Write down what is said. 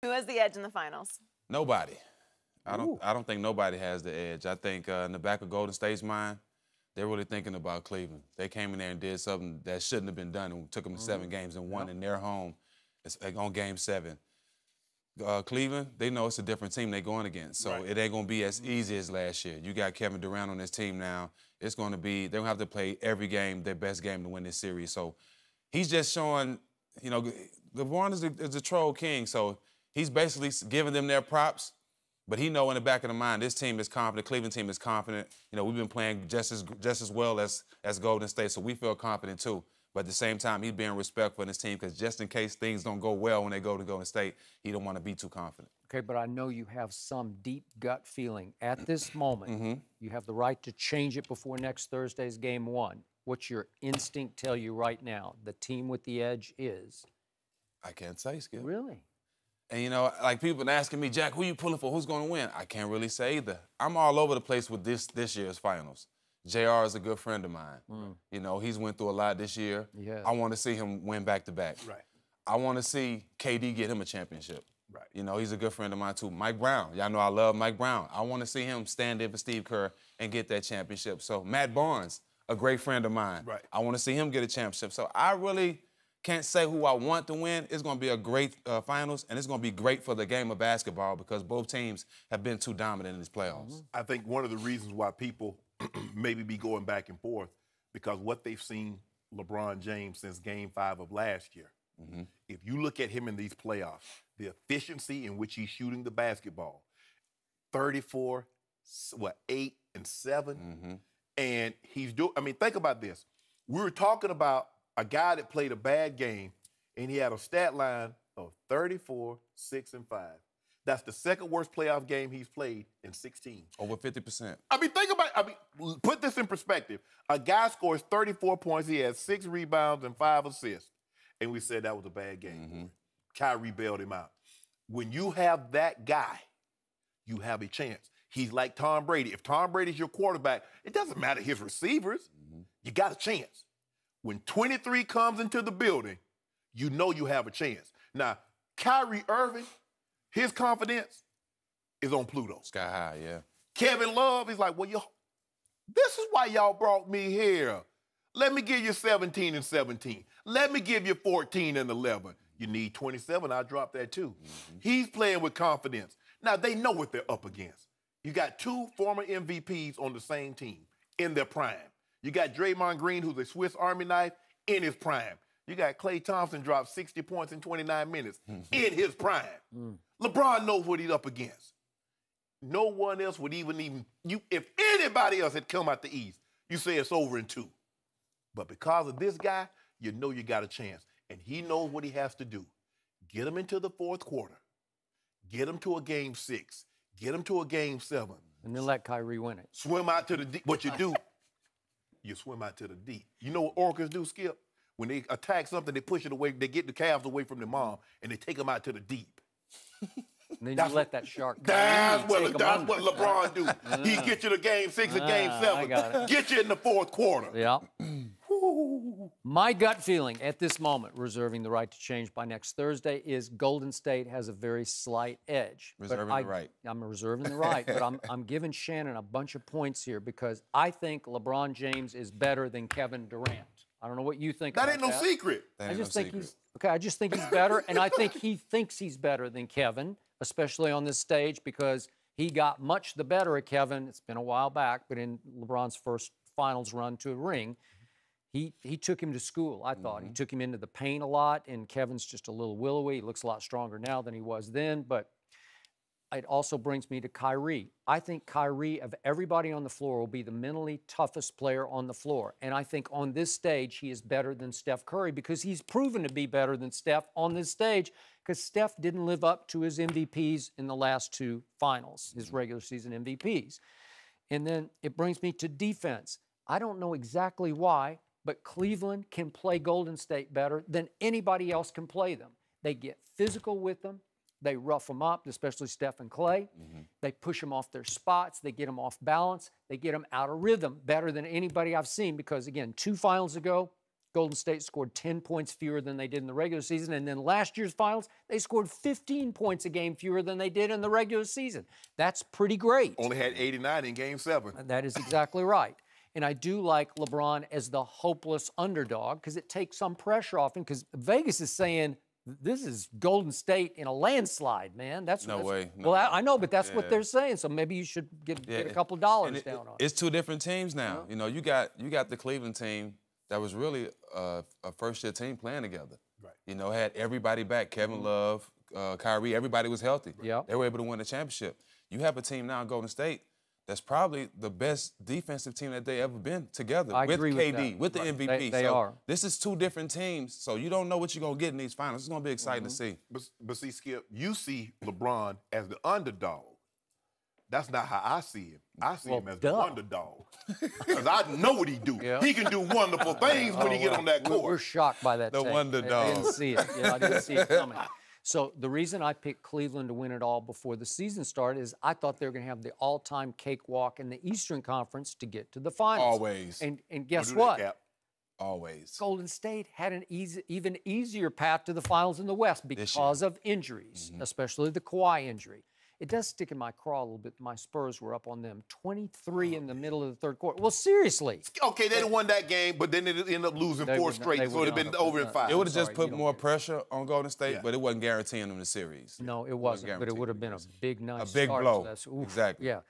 Who has the edge in the finals? Nobody. I don't think nobody has the edge. I think in the back of Golden State's mind, they're really thinking about Cleveland. They came in there and did something that shouldn't have been done and took them to 7 games and won in their home on Game 7. Cleveland, they know it's a different team they're going against, so it ain't going to be as easy as last year. You got Kevin Durant on this team now. It's going to be, they're going to have to play every game, their best game to win this series. So he's just showing, you know, LeBron is a troll king, so he's basically giving them their props. But he know in the back of the mind, this team is confident, Cleveland team is confident. You know, we've been playing just as well as Golden State, so we feel confident too. But at the same time, he's being respectful in his team because just in case things don't go well when they go to Golden State, he don't want to be too confident. Okay, but I know you have some deep gut feeling. At this moment, you have the right to change it before next Thursday's Game 1. What's your instinct tell you right now? The team with the edge is? I can't say, Skip. Really? And, you know, like people been asking me, Jack, who you pulling for? Who's going to win? I can't really say either. I'm all over the place with this year's finals. JR is a good friend of mine. You know, he's went through a lot this year. Yeah. I want to see him win back-to-back. Right. I want to see KD get him a championship. Right. You know, he's a good friend of mine, too. Mike Brown. Y'all know I love Mike Brown. I want to see him stand in for Steve Kerr and get that championship. So Matt Barnes, a great friend of mine. Right. I want to see him get a championship. So I really can't say who I want to win. It's going to be a great finals, and it's going to be great for the game of basketball because both teams have been too dominant in these playoffs. I think one of the reasons why people maybe be going back and forth because what they've seen LeBron James since Game 5 of last year. If you look at him in these playoffs, the efficiency in which he's shooting the basketball, 34, 8 and 7, and he's doing. I mean, think about this. We were talking about a guy that played a bad game, and he had a stat line of 34, 6 and 5. That's the second worst playoff game he's played in 16. Over 50%. I mean, think about it. I mean, put this in perspective. A guy scores 34 points. He has 6 rebounds and 5 assists. And we said that was a bad game for him. Kyrie bailed him out. When you have that guy, you have a chance. He's like Tom Brady. If Tom Brady's your quarterback, it doesn't matter his receivers. You got a chance. When 23 comes into the building, you know you have a chance. Now, Kyrie Irving, his confidence is on Pluto. Sky high, yeah. Kevin Love, he's like, well, this is why y'all brought me here. Let me give you 17 and 17. Let me give you 14 and 11. You need 27, I'll drop that too. He's playing with confidence. Now, they know what they're up against. You got 2 former MVPs on the same team in their prime. You got Draymond Green, who's a Swiss Army knife, in his prime. You got Klay Thompson dropped 60 points in 29 minutes in his prime. LeBron knows what he's up against. No one else would even if anybody else had come out the East, you say it's over in 2. But because of this guy, you know you got a chance. And he knows what he has to do. Get him into the 4th quarter. Get him to a Game 6. Get him to a Game 7. And then let Kyrie win it. Swim out to the deep. What you do, you swim out to the deep. You know what orcas do, Skip? When they attack something, they push it away. They get the calves away from their mom, and they take them out to the deep. And then you let that shark come That's in what LeBron do. He get you to Game 6 or Game 7. I got it. Get you in the 4th quarter. Yeah. My gut feeling at this moment, reserving the right to change by next Thursday, is Golden State has a very slight edge. Reserving the right. I'm reserving the right, but I'm giving Shannon a bunch of points here because I think LeBron James is better than Kevin Durant. I don't know what you think That about ain't no secret. I just think he's better, and I think he thinks he's better than Kevin, especially on this stage because he got much the better of Kevin. It's been a while back, but in LeBron's first finals run to a ring, he took him to school, I thought. He took him into the paint a lot, and Kevin's just a little willowy. He looks a lot stronger now than he was then, but it also brings me to Kyrie. I think Kyrie, of everybody on the floor, will be the mentally toughest player on the floor. And I think on this stage, he is better than Steph Curry because he's proven to be better than Steph on this stage because Steph didn't live up to his MVPs in the last 2 finals, his regular season MVPs. And then it brings me to defense. I don't know exactly why, but Cleveland can play Golden State better than anybody else can play them. They get physical with them. They rough them up, especially Steph and Klay. They push them off their spots. They get them off balance. They get them out of rhythm better than anybody I've seen because, again, 2 finals ago, Golden State scored 10 points fewer than they did in the regular season. And then last year's finals, they scored 15 points a game fewer than they did in the regular season. That's pretty great. Only had 89 in Game 7. That is exactly right. And I do like LeBron as the hopeless underdog because it takes some pressure off him, because Vegas is saying, this is Golden State in a landslide, man. No way. Well, I know, but that's what they're saying. So maybe you should get a couple of dollars down on it. It's two different teams now. You know, you got the Cleveland team that was really a first-year team playing together. Right. You know, had everybody back. Kevin Love, Kyrie, everybody was healthy. Yeah. They were able to win the championship. You have a team now in Golden State that's probably the best defensive team that they ever been together. I with agree with KD, that. with the MVP. They so are. This is two different teams, so you don't know what you're going to get in these finals. It's going to be exciting to see. But see, Skip, you see LeBron as the underdog. That's not how I see him. I see him as the underdog. Because I know what he do. Yeah. He can do wonderful things when he get on that court. We're shocked by that The take. underdog. I didn't see it. Yeah, I didn't see it coming. So the reason I picked Cleveland to win it all before the season started is I thought they were going to have the all-time cakewalk in the Eastern Conference to get to the finals. Always. And guess what? Always. Golden State had an even easier path to the finals in the West because of injuries, especially the Kawhi injury. It does stick in my craw a little bit. My Spurs were up on them 23 in the middle of the third quarter. Well, seriously. Okay, they won that game, but then they ended up losing 4 straight, so it would have been over in 5. It would have just put more pressure on Golden State, but it wasn't guaranteeing them the series. No, it wasn't, but it would have been a big, nice A big start blow. to that. Oof, Exactly. Yeah.